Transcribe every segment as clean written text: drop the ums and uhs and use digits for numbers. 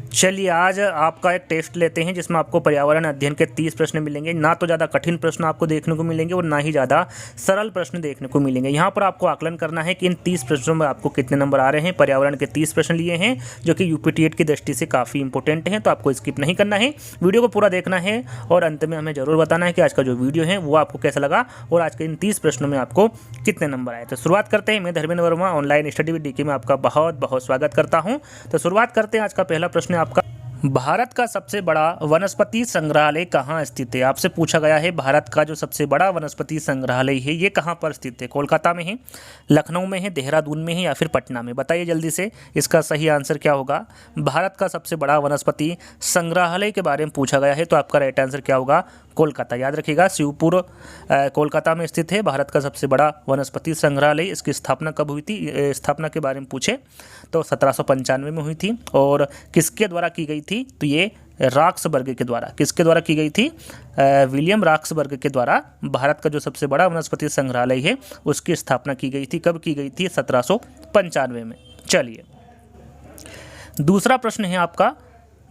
चलिए आज आपका एक टेस्ट लेते हैं जिसमें आपको पर्यावरण अध्ययन के 30 प्रश्न मिलेंगे। ना तो ज़्यादा कठिन प्रश्न आपको देखने को मिलेंगे और ना ही ज़्यादा सरल प्रश्न देखने को मिलेंगे। यहाँ पर आपको आकलन करना है कि इन 30 प्रश्नों में आपको कितने नंबर आ रहे हैं। पर्यावरण के 30 प्रश्न लिए हैं जो कि यूपीटीएट की दृष्टि से काफ़ी इंपॉर्टेंट हैं, तो आपको स्किप नहीं करना है, वीडियो को पूरा देखना है और अंत में हमें ज़रूर बताना है कि आज का जो वीडियो है वो आपको कैसा लगा और आज के इन 30 प्रश्नों में आपको कितने नंबर आए। तो शुरुआत करते हैं। मैं Dharmendra Verma online study with DK में आपका बहुत बहुत स्वागत करता हूँ। तो शुरुआत करते हैं। आज का पहला प्रश्न है आपका, भारत का सबसे बड़ा वनस्पति संग्रहालय कहाँ स्थित है। आपसे पूछा गया है भारत का जो सबसे बड़ा वनस्पति संग्रहालय है ये कहाँ पर स्थित है। कोलकाता में है, लखनऊ में है, देहरादून में है या फिर पटना में। बताइए जल्दी से इसका सही आंसर क्या होगा। भारत का सबसे बड़ा वनस्पति संग्रहालय के बारे में पूछा गया है तो आपका राइट आंसर क्या होगा, कोलकाता। याद रखिएगा शिवपुर कोलकाता में स्थित है भारत का सबसे बड़ा वनस्पति संग्रहालय। इसकी स्थापना कब हुई थी, स्थापना के बारे में पूछे तो 1795 में हुई थी। और किसके द्वारा की गई थी, तो ये राक्सबर्ग के द्वारा। किसके द्वारा की गई थी, विलियम राक्सबर्ग के द्वारा भारत का जो सबसे बड़ा वनस्पति संग्रहालय है उसकी स्थापना की गई थी। कब की गई थी, 1795 में। चलिए दूसरा प्रश्न है आपका,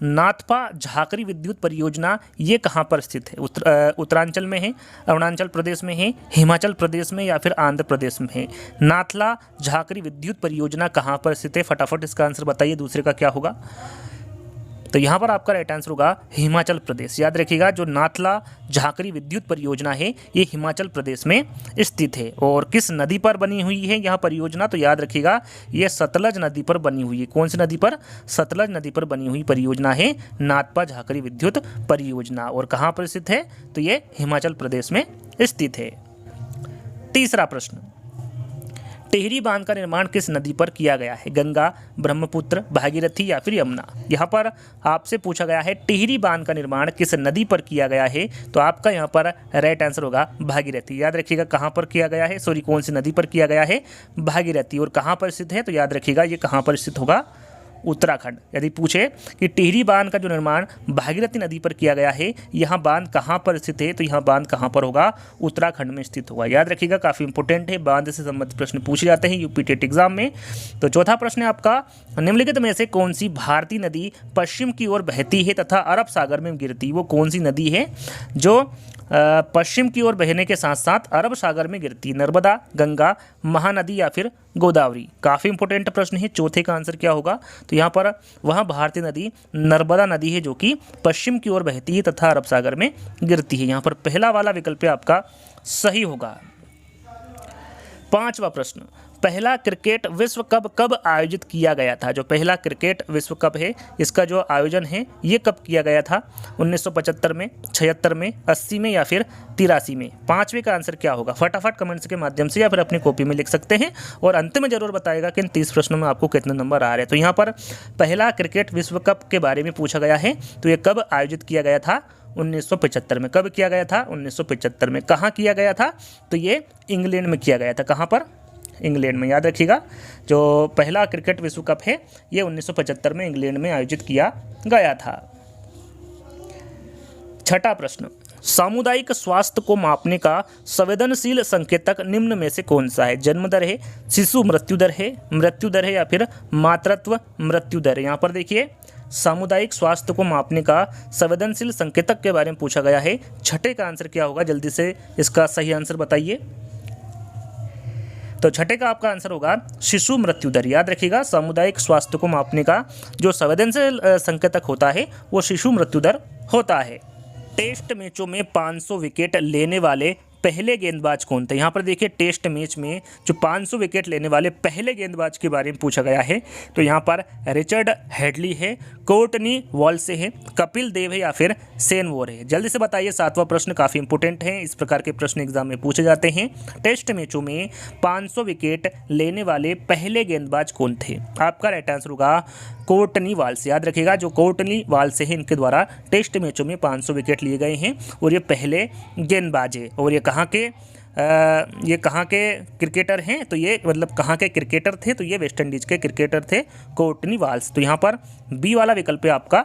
नाथपा झाकरी विद्युत परियोजना ये कहाँ पर स्थित है। उत्तरांचल में है, अरुणाचल प्रदेश में है, हिमाचल प्रदेश में या फिर आंध्र प्रदेश में है। नाथला झाकरी विद्युत परियोजना कहाँ पर स्थित है, फटाफट इसका आंसर बताइए। दूसरे का क्या होगा, तो यहाँ पर आपका राइट आंसर होगा हिमाचल प्रदेश। याद रखिएगा जो नाथला झाकरी विद्युत परियोजना है ये हिमाचल प्रदेश में स्थित है। और किस नदी पर बनी हुई है यह परियोजना, तो याद रखिएगा ये सतलज नदी पर बनी हुई है। कौन सी नदी पर, सतलज नदी पर बनी हुई परियोजना है नाथपा झाकरी विद्युत परियोजना। और कहाँ पर स्थित है, तो ये हिमाचल प्रदेश में स्थित है। तीसरा प्रश्न, टिहरी बांध का निर्माण किस नदी पर किया गया है। गंगा, ब्रह्मपुत्र, भागीरथी या फिर यमुना। यहाँ पर आपसे पूछा गया है टिहरी बांध का निर्माण किस नदी पर किया गया है, तो आपका यहाँ पर राइट आंसर होगा भागीरथी। याद रखिएगा कहाँ पर किया गया है, सॉरी कौन सी नदी पर किया गया है, भागीरथी। और कहाँ पर स्थित है, तो याद रखिएगा ये कहाँ पर स्थित होगा, उत्तराखंड। यदि पूछे कि टिहरी बांध का जो निर्माण भागीरथी नदी पर किया गया है, यह बांध कहाँ पर स्थित है, तो यह बांध कहाँ पर होगा, उत्तराखंड में स्थित होगा। याद रखिएगा काफ़ी इंपॉर्टेंट है, बांध से संबंधित प्रश्न पूछे जाते हैं यूपीटेट एग्जाम में। तो चौथा प्रश्न है आपका, निम्नलिखित में से कौन सी भारतीय नदी पश्चिम की ओर बहती है तथा अरब सागर में गिरती। वो कौन सी नदी है जो पश्चिम की ओर बहने के साथ साथ अरब सागर में गिरती। नर्मदा, गंगा, महानदी या फिर गोदावरी। काफ़ी इंपॉर्टेंट प्रश्न है। चौथे का आंसर क्या होगा, तो यहाँ पर वह भारतीय नदी नर्मदा नदी है जो कि पश्चिम की ओर बहती है तथा अरब सागर में गिरती है। यहाँ पर पहला वाला विकल्प आपका सही होगा। पांचवा प्रश्न, पहला क्रिकेट विश्व कप कब आयोजित किया गया था। जो पहला क्रिकेट विश्व कप है इसका जो आयोजन है ये कब किया गया था, 1975 में, 76 में, 80 में या फिर 83 में। पांचवे का आंसर क्या होगा, फटाफट कमेंट्स के माध्यम से या फिर अपनी कॉपी में लिख सकते हैं और अंत में जरूर बताएगा कि इन 30 प्रश्नों में आपको कितने नंबर आ रहे हैं। तो यहाँ पर पहला क्रिकेट विश्व कप के बारे में पूछा गया है तो ये कब आयोजित किया गया था, 1975 में। कब किया गया था, 1975 में। कहाँ किया गया था, तो ये इंग्लैंड में किया गया था। कहाँ पर, इंग्लैंड में। याद रखिएगा जो पहला क्रिकेट विश्व कप है ये 1975 में इंग्लैंड में आयोजित किया गया था। छठा प्रश्न, सामुदायिक स्वास्थ्य को मापने का संवेदनशील संकेतक निम्न में से कौन सा है। जन्म दर है, शिशु मृत्यु दर है या फिर मातृत्व मृत्यु दर है। यहाँ पर देखिए सामुदायिक स्वास्थ्य को मापने का संवेदनशील संकेतक के बारे में पूछा गया है। छठे का आंसर क्या होगा, जल्दी से इसका सही आंसर बताइए। तो छठे का आपका आंसर होगा शिशु मृत्यु दर। याद रखिएगा सामुदायिक स्वास्थ्य को मापने का जो संवेदनशील संकेतक होता है वो शिशु मृत्यु दर होता है। टेस्ट मैचों में 500 विकेट लेने वाले पहले गेंदबाज कौन थे। यहाँ पर देखिए टेस्ट मैच में जो 500 विकेट लेने वाले पहले गेंदबाज के बारे में पूछा गया है तो यहाँ पर रिचर्ड हेडली है, कोर्टनी वॉल्स है, कपिल देव है या फिर शेन वॉर है। जल्दी से बताइए। सातवां प्रश्न काफ़ी इंपॉर्टेंट है, इस प्रकार के प्रश्न एग्जाम में पूछे जाते हैं। टेस्ट मैचों में 500 विकेट लेने वाले पहले गेंदबाज कौन थे। आपका राइट आंसर होगा कोर्टनी वॉल्स। याद रखिएगा जो कोर्टनी वॉल्स है इनके द्वारा टेस्ट मैचों में 500 विकेट लिए गए हैं और ये पहले गेंदबाज है। और ये कहाँ के क्रिकेटर हैं, तो ये मतलब कहाँ के क्रिकेटर थे, तो ये वेस्ट इंडीज के क्रिकेटर थे कोर्टनी वॉल्स। तो यहाँ पर बी वाला विकल्प आपका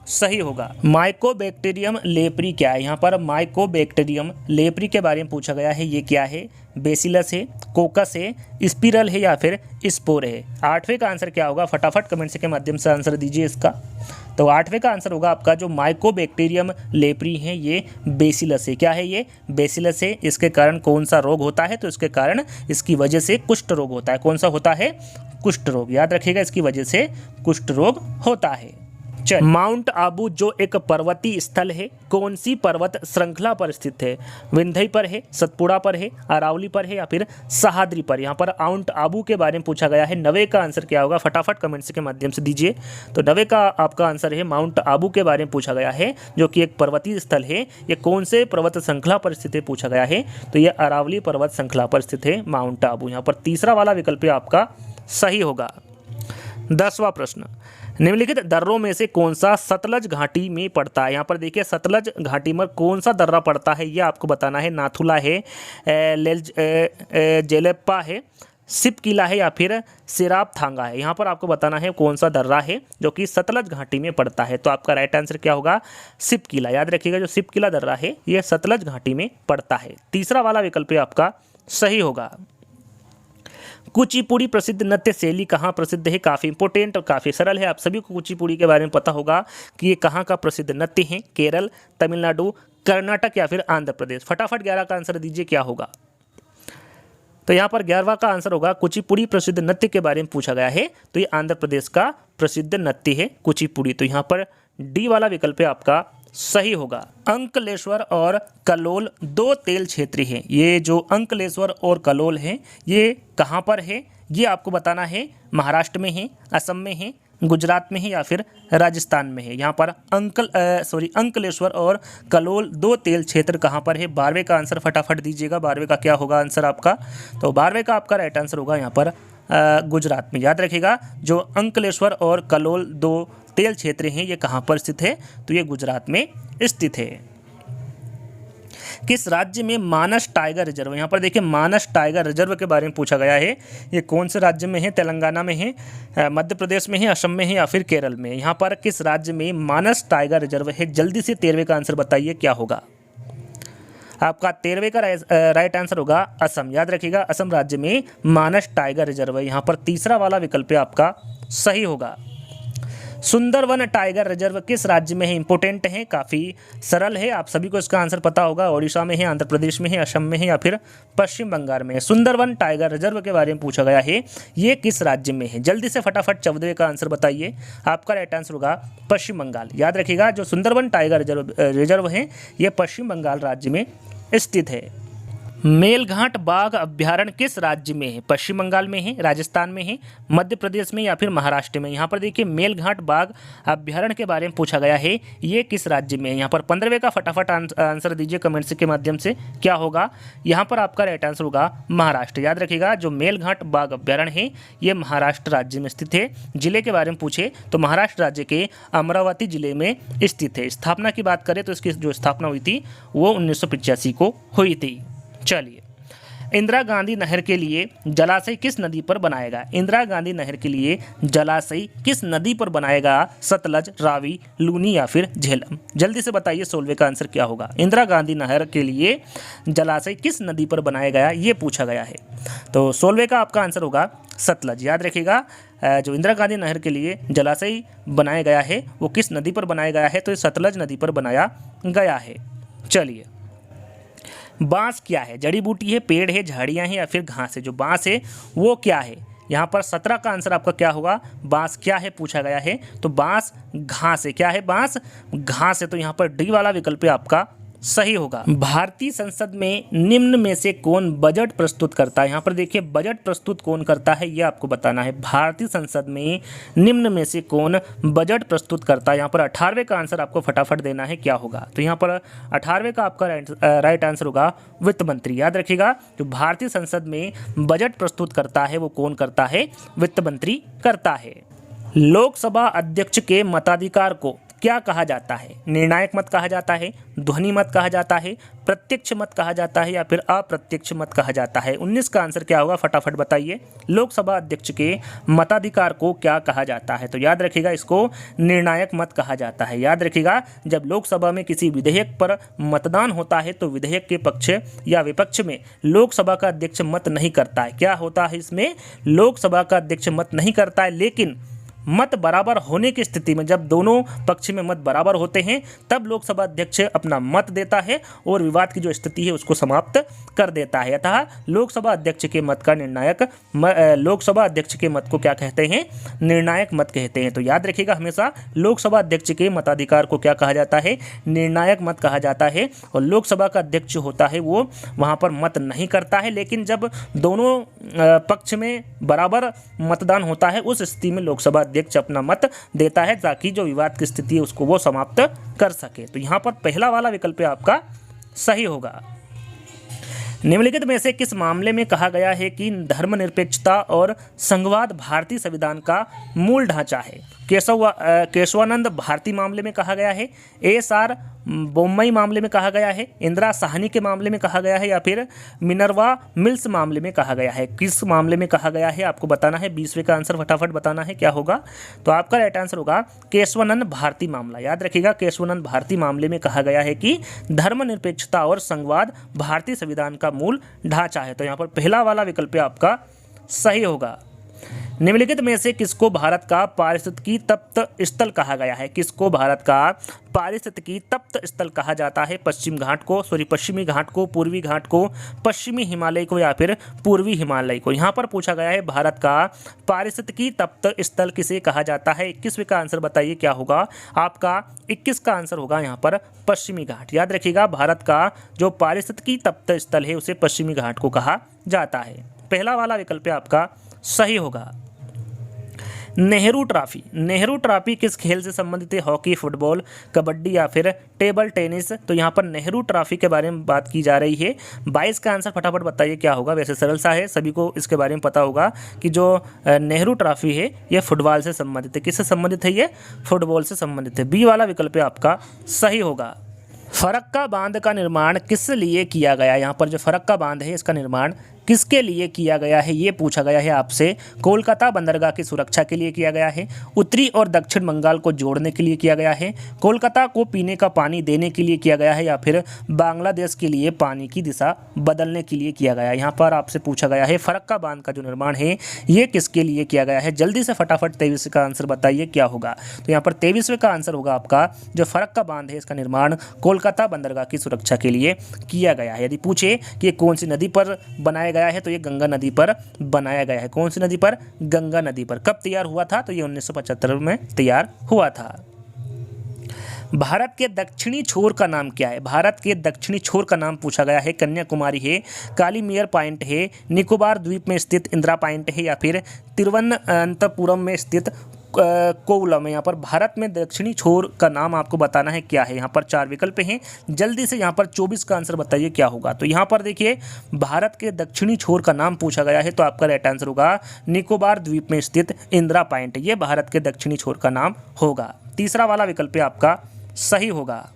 सही होगा। माइकोबैक्टीरियम लेप्री क्या है। यहाँ पर माइकोबैक्टीरियम लेप्री के बारे में पूछा गया है। ये क्या है, बेसिलस है, कोकस है, स्पिरल है या फिर स्पोर है। आठवें का आंसर क्या होगा, फटाफट कमेंट्स के माध्यम से आंसर दीजिए इसका। तो 8वें का आंसर होगा आपका जो माइकोबैक्टीरियम लेप्री है ये बेसिलस है। क्या है ये? बेसिलस है। इसके कारण कौन सा रोग होता है? तो इसके कारण इसकी वजह से कुष्ठ रोग होता है। कौन सा होता है? कुष्ठ रोग। याद रखिएगा, इसकी वजह से कुष्ठ रोग होता है। चल, माउंट आबू जो एक पर्वतीय स्थल है कौन सी पर्वत श्रृंखला पर स्थित है? विंध्य पर है, सतपुड़ा पर है, अरावली पर है या फिर सह्याद्री पर? यहाँ पर माउंट आबू के बारे में पूछा गया है। 9वें का आंसर क्या होगा? फटाफट कमेंट्स के माध्यम से दीजिए। तो 9वें का आपका आंसर है माउंट आबू के बारे में पूछा गया है, जो कि एक पर्वतीय स्थल है। ये कौन से पर्वत श्रृंखला पर स्थित है पूछा गया है? तो ये अरावली पर्वत श्रृंखला पर स्थित है माउंट आबू। यहाँ पर तीसरा वाला विकल्प आपका सही होगा। 10वां प्रश्न, निम्नलिखित दर्रों में से कौन सा सतलज घाटी में पड़ता है? यहाँ पर देखिए सतलज घाटी में कौन सा दर्रा पड़ता है ये आपको बताना है। नाथुला है, जेलेप्पा है, सिपकिला है या फिर सिराप थांगा है? यहाँ पर आपको बताना है कौन सा दर्रा है जो कि सतलज घाटी में पड़ता है। तो आपका राइट आंसर क्या होगा? सिपकिला। याद रखिएगा, जो सिपकिला दर्रा है ये सतलज घाटी में पड़ता है। तीसरा वाला विकल्प आपका सही होगा। कुचिपुड़ी प्रसिद्ध नृत्य शैली कहाँ प्रसिद्ध है? काफ़ी इंपॉर्टेंट और काफ़ी सरल है। आप सभी को कुचिपुड़ी के बारे में पता होगा कि ये कहाँ का प्रसिद्ध नृत्य है। केरल, तमिलनाडु, कर्नाटक या फिर आंध्र प्रदेश? फटाफट 11 का आंसर दीजिए, क्या होगा? तो यहाँ पर 11वां का आंसर होगा कुचिपुड़ी प्रसिद्ध नृत्य के बारे में पूछा गया है, तो ये आंध्र प्रदेश का प्रसिद्ध नृत्य है कुचिपुड़ी। तो यहाँ पर डी वाला विकल्प आपका सही होगा। अंकलेश्वर और कलोल दो तेल क्षेत्र हैं। ये जो अंकलेश्वर और कलोल है ये कहाँ पर है? ये आपको बताना है। महाराष्ट्र में है, असम में है, गुजरात में है या फिर राजस्थान में है? यहाँ पर अंकलेश्वर और कलोल दो तेल क्षेत्र कहाँ पर है? 12वें का आंसर फटाफट दीजिएगा। 12वें का क्या होगा आंसर आपका? तो 12वें का आपका राइट आंसर होगा यहाँ पर गुजरात में। याद रखिएगा, जो अंकलेश्वर और कलोल दो तेल क्षेत्र हैं ये कहाँ पर स्थित है? तो ये गुजरात में स्थित है। किस राज्य में मानस टाइगर रिजर्व? यहाँ पर देखिए मानस टाइगर रिजर्व के बारे में पूछा गया है। ये कौन से राज्य में है? तेलंगाना में है, मध्य प्रदेश में है, असम में है या फिर केरल में? यहाँ पर किस राज्य में मानस टाइगर रिजर्व है? जल्दी से 13वें का आंसर बताइए, क्या होगा? आपका 13वें का राइट आंसर होगा असम। याद रखिएगा, असम राज्य में मानस टाइगर रिजर्व है। यहाँ पर तीसरा वाला विकल्प आपका सही होगा। सुंदरवन टाइगर रिजर्व किस राज्य में है? इंपॉर्टेंट है, काफ़ी सरल है, आप सभी को इसका आंसर पता होगा। ओडिशा में है, आंध्र प्रदेश में है, असम में है या फिर पश्चिम बंगाल में है? सुंदरवन टाइगर रिजर्व के बारे में पूछा गया है, ये किस राज्य में है? जल्दी से फटाफट 14वें का आंसर बताइए। आपका राइट आंसर होगा पश्चिम बंगाल। याद रखिएगा, जो सुंदरवन टाइगर रिजर्व है ये पश्चिम बंगाल राज्य में स्थित है। मेलघाट बाघ अभ्यारण्य किस राज्य में है? पश्चिम बंगाल में है, राजस्थान में है, मध्य प्रदेश में या फिर महाराष्ट्र में? यहाँ पर देखिए मेलघाट बाघ अभ्यारण्य के बारे में पूछा गया है, ये किस राज्य में है? यहाँ पर 15वें का फटाफट आंसर दीजिए कमेंट्स के माध्यम से, क्या होगा? यहाँ पर आपका राइट आंसर होगा महाराष्ट्र। याद रखिएगा, जो मेलघाट बाघ अभ्यारण्य है ये महाराष्ट्र राज्य में स्थित है। जिले के बारे में पूछे तो महाराष्ट्र राज्य के अमरावती जिले में स्थित है। स्थापना की बात करें तो इसकी जो स्थापना हुई थी वो 1985 को हुई थी। चलिए, इंदिरा गांधी नहर के लिए जलाशय किस नदी पर बनाएगा? इंदिरा गांधी नहर के लिए जलाशय किस नदी पर बनाएगा? सतलज, रावी, लूनी या फिर झेलम? जल्दी से बताइए 16वें का आंसर क्या होगा? इंदिरा गांधी नहर के लिए जलाशय किस नदी पर बनाया गया ये पूछा गया है। तो 16वें का आपका आंसर होगा सतलज। याद रखिएगा, जो इंदिरा गांधी नहर के लिए जलाशय बनाया गया है वो किस नदी पर बनाया गया है? तो सतलज नदी पर बनाया गया है। चलिए, बांस क्या है? जड़ी बूटी है, पेड़ है, झाड़ियाँ हैं या फिर घास है? जो बांस है वो क्या है? यहाँ पर 17 का आंसर आपका क्या होगा? बांस क्या है पूछा गया है, तो बांस घास है। क्या है? बांस घास है। तो यहाँ पर डी वाला विकल्प आपका सही होगा। भारतीय संसद में निम्न में से कौन बजट प्रस्तुत करता है? यहाँ पर देखिए बजट प्रस्तुत कौन करता है ये आपको बताना है। भारतीय संसद में निम्न में से कौन बजट प्रस्तुत करता है? यहाँ पर 18वें का आंसर आपको फटाफट देना है, क्या होगा? तो यहाँ पर 18वें का आपका राइट आंसर होगा वित्त मंत्री। याद रखिएगा, जो भारतीय संसद में बजट प्रस्तुत करता है वो कौन करता है? वित्त मंत्री करता है। लोकसभा अध्यक्ष के मताधिकार को क्या कहा जाता है? निर्णायक मत कहा जाता है, ध्वनि मत कहा जाता है, प्रत्यक्ष मत कहा जाता है या फिर अप्रत्यक्ष मत कहा जाता है? 19 का आंसर क्या होगा फटाफट बताइए। लोकसभा अध्यक्ष के मताधिकार को क्या कहा जाता है? तो याद रखिएगा, इसको निर्णायक मत कहा जाता है। याद रखिएगा, जब लोकसभा में किसी विधेयक पर मतदान होता है तो विधेयक के पक्ष या विपक्ष में लोकसभा का अध्यक्ष मत नहीं करता है। क्या होता है इसमें? लोकसभा का अध्यक्ष मत नहीं करता है, लेकिन मत बराबर होने की स्थिति में, जब दोनों पक्ष में मत बराबर होते हैं तब लोकसभा अध्यक्ष अपना मत देता है और विवाद की जो स्थिति है उसको समाप्त कर देता है। अतः लोकसभा अध्यक्ष के मत का लोकसभा अध्यक्ष के मत को क्या कहते हैं? निर्णायक मत कहते हैं। तो याद रखिएगा हमेशा लोकसभा अध्यक्ष के मताधिकार को क्या कहा जाता है? निर्णायक मत कहा जाता है। और लोकसभा का अध्यक्ष होता है वो वहाँ पर मत नहीं करता है, लेकिन जब दोनों पक्ष में बराबर मतदान होता है उस स्थिति में लोकसभा अध्यक्ष अपना मत देता है ताकि जो विवाद की स्थिति है उसको वो समाप्त कर सके। तो यहाँ पर पहला वाला विकल्प आपका सही होगा। निम्नलिखित में से किस मामले में कहा गया है कि धर्मनिरपेक्षता और संघवाद भारतीय संविधान का मूल ढांचा है? केशवानंद भारती मामले में कहा गया है, ASR बोम्मई मामले में कहा गया है, इंदिरा साहनी के मामले में कहा गया है, या फिर मिनर्वा मिल्स मामले में कहा गया है? किस मामले में कहा गया है आपको बताना है। 20वें का आंसर फटाफट बताना है क्या होगा। तो आपका राइट आंसर होगा केशवानंद भारती मामला। याद रखिएगा केशवानंद भारती मामले में कहा गया है कि धर्मनिरपेक्षता और संघवाद भारतीय संविधान का मूल ढांचा है। तो यहाँ पर पहला वाला विकल्प आपका सही होगा। निम्नलिखित में से किसको भारत का पारिस्थितिकी तप्त स्थल कहा गया है? किसको भारत का पारिस्थितिकी तप्त स्थल कहा जाता है? पश्चिमी घाट को, पूर्वी घाट को, पश्चिमी हिमालय को, या फिर पूर्वी हिमालय को? यहाँ पर पूछा गया है भारत का पारिस्थितिकी तप्त स्थल किसे कहा जाता है? 21वें का आंसर बताइए क्या होगा आपका। 21 का आंसर होगा यहाँ पर पश्चिमी घाट। याद रखिएगा भारत का जो पारिस्थितिकी तप्त स्थल है उसे पश्चिमी घाट को कहा जाता है। पहला वाला विकल्प आपका सही होगा। नेहरू ट्रॉफी किस खेल से संबंधित है? हॉकी, फुटबॉल, कबड्डी, या फिर टेबल टेनिस? तो यहाँ पर नेहरू ट्रॉफी के बारे में बात की जा रही है। 22 का आंसर फटाफट बताइए क्या होगा। वैसे सरल सा है, सभी को इसके बारे में पता होगा कि जो नेहरू ट्रॉफी है ये फुटबॉल से संबंधित है। किससे संबंधित है? ये फुटबॉल से संबंधित है। बी वाला विकल्प आपका सही होगा। फरक्का बांध का निर्माण किस लिए किया गया? यहाँ पर जो फरक्का बांध है इसका निर्माण किसके लिए किया गया है ये पूछा गया है आपसे। कोलकाता बंदरगाह की सुरक्षा के लिए किया गया है, उत्तरी और दक्षिण बंगाल को जोड़ने के लिए किया गया है, कोलकाता को पीने का पानी देने के लिए किया गया है, या फिर बांग्लादेश के लिए पानी की दिशा बदलने के लिए किया गया है। यहाँ पर आपसे पूछा गया है फरक्का बांध का जो निर्माण है ये किसके लिए किया गया है। जल्दी से फटाफट 23 का आंसर बताइए क्या होगा। तो यहाँ पर 23वें का आंसर होगा आपका जो फरक्का बांध है इसका निर्माण कोलकाता बंदरगाह की सुरक्षा के लिए किया गया है। यदि पूछे कि ये कौन सी नदी पर बनाया गया है तो ये गंगा नदी पर बनाया गया है। कौन सी नदी पर? गंगा नदी पर। कब तैयार हुआ था? तो ये 1975 में तैयार हुआ था। भारत के दक्षिणी छोर का नाम क्या है? भारत के दक्षिणी छोर का नाम पूछा गया है। कन्याकुमारी है, कालीमेयर पॉइंट है, निकोबार द्वीप में स्थित इंदिरा पॉइंट है, या फिर तिरुवनंतपुरम में स्थित कोवलम है। यहाँ पर भारत में दक्षिणी छोर का नाम आपको बताना है क्या है। यहाँ पर 4 विकल्प हैं, जल्दी से यहाँ पर 24 का आंसर बताइए क्या होगा। तो यहाँ पर देखिए भारत के दक्षिणी छोर का नाम पूछा गया है तो आपका राइट आंसर होगा निकोबार द्वीप में स्थित इंदिरा पॉइंट। ये भारत के दक्षिणी छोर का नाम होगा। तीसरा वाला विकल्प आपका सही होगा।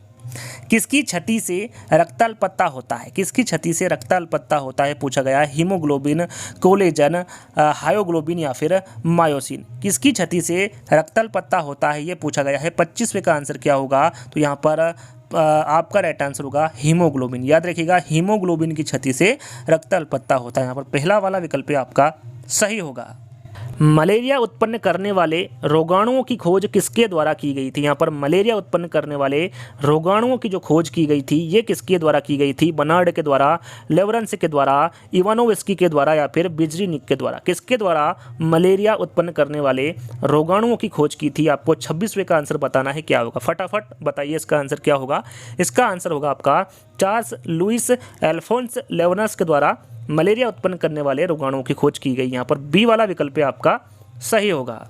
किसकी क्षति से रक्ताल्पता होता है? किसकी क्षति से रक्ताल्पता होता है पूछा गया है। हीमोग्लोबिन, कोलेजन, हायोग्लोबिन, या फिर मायोसिन? किसकी क्षति से रक्ताल्पता होता है ये पूछा गया है। 25वें का आंसर क्या होगा। तो यहाँ पर आपका राइट आंसर होगा हीमोग्लोबिन। याद रखिएगा हीमोग्लोबिन की क्षति से रक्ताल्पता होता है। यहाँ पर पहला वाला विकल्प आपका सही होगा। मलेरिया उत्पन्न करने वाले रोगाणुओं की खोज किसके द्वारा की गई थी? यहाँ पर मलेरिया उत्पन्न करने वाले रोगाणुओं की जो खोज की गई थी ये किसके द्वारा की गई थी? बर्नार्ड के द्वारा, लेवरेंस के द्वारा, इवानोव्स्की के द्वारा, या फिर बिजरीनिक के द्वारा? किसके द्वारा मलेरिया उत्पन्न करने वाले रोगाणुओं की खोज की थी? आपको 26वें का आंसर बताना है क्या होगा। फटाफट बताइए इसका आंसर क्या होगा। इसका आंसर होगा आपका चार्ल्स लुइस एल्फोंस लेवरेंस के द्वारा मलेरिया उत्पन्न करने वाले रोगाणुओं की खोज की गई। यहाँ पर बी वाला विकल्प आपका सही होगा।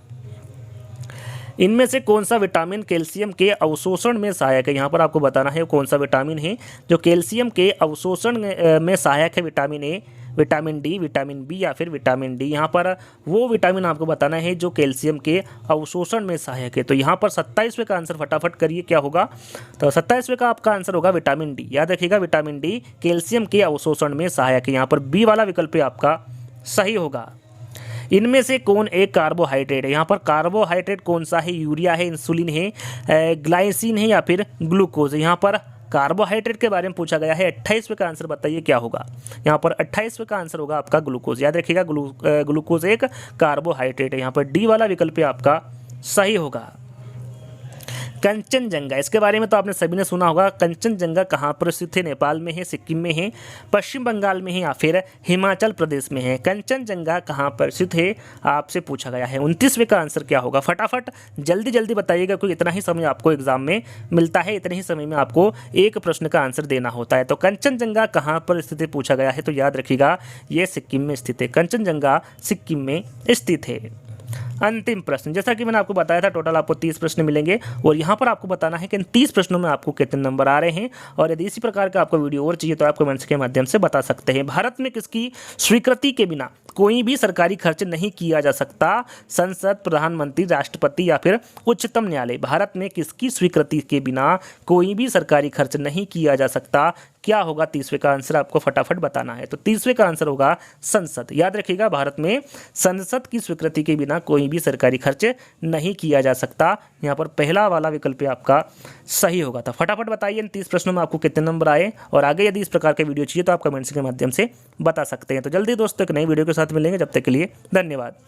इनमें से कौन सा विटामिन कैल्शियम के अवशोषण में सहायक है? यहाँ पर आपको बताना है कौन सा विटामिन है जो कैल्शियम के अवशोषण में सहायक है। Vitamin A, vitamin D, vitamin B, या फिर विटामिन डी? यहाँ पर वो विटामिन आपको बताना है जो कैल्शियम के अवशोषण में सहायक है। तो यहाँ पर 27वें का आंसर फटाफट करिए क्या होगा। तो 27वें का आपका आंसर होगा विटामिन डी। याद रखिएगा विटामिन डी कैल्शियम के अवशोषण में सहायक है। यहाँ पर बी वाला विकल्प आपका सही होगा। इनमें से कौन एक कार्बोहाइड्रेट है? यहाँ पर कार्बोहाइड्रेट कौन सा है? यूरिया है, इंसुलिन है, ग्लाइसिन है, या फिर ग्लूकोज? यहाँ पर कार्बोहाइड्रेट के बारे में पूछा गया है। 28वें का आंसर बताइए क्या होगा। यहाँ पर 28वें का आंसर होगा आपका ग्लूकोज। याद रखिएगा ग्लूकोज एक कार्बोहाइड्रेट है। यहाँ पर डी वाला विकल्प आपका सही होगा कंचनजंगा। इसके बारे में तो आपने सभी ने सुना होगा। कंचनजंगा कहाँ पर स्थित है? नेपाल में है, सिक्किम में है, पश्चिम बंगाल में है या फिर हिमाचल प्रदेश में है? कंचनजंगा कहाँ पर स्थित है आपसे पूछा गया है। 29वें का आंसर क्या होगा? फटाफट जल्दी जल्दी बताइएगा, क्योंकि इतना ही समय आपको एग्जाम में मिलता है, इतने ही समय में आपको एक प्रश्न का आंसर देना होता है। तो कंचनजंगा कहाँ पर स्थित है पूछा गया है, तो याद रखिएगा ये सिक्किम में स्थित है। कंचनजंगा सिक्किम में स्थित है। अंतिम प्रश्न, जैसा कि मैंने आपको बताया था टोटल आपको 30 प्रश्न मिलेंगे और यहाँ पर आपको बताना है कि इन 30 प्रश्नों में आपको कितने नंबर आ रहे हैं। और यदि इसी प्रकार का आपको वीडियो और चाहिए तो आप कमेंट्स के माध्यम से बता सकते हैं। भारत में किसकी स्वीकृति के बिना कोई भी सरकारी खर्च नहीं किया जा सकता? संसद, प्रधानमंत्री, राष्ट्रपति या फिर उच्चतम न्यायालय। भारत में किसकी स्वीकृति के बिना कोई भी सरकारी खर्च नहीं किया जा सकता? क्या होगा 30वें का आंसर? आपको फटाफट बताना है। तो 30वें का आंसर होगा संसद। याद रखिएगा भारत में संसद की स्वीकृति के बिना कोई भी सरकारी खर्च नहीं किया जा सकता। यहाँ पर पहला वाला विकल्प आपका सही होगा। तो फटाफट बताइए इन 30 प्रश्नों में आपको कितने नंबर आए, और आगे यदि इस प्रकार के वीडियो चाहिए तो आप कमेंट्स के माध्यम से बता सकते हैं। तो जल्दी दोस्तों एक नई वीडियो के साथ मिलेंगे, जब तक के लिए धन्यवाद।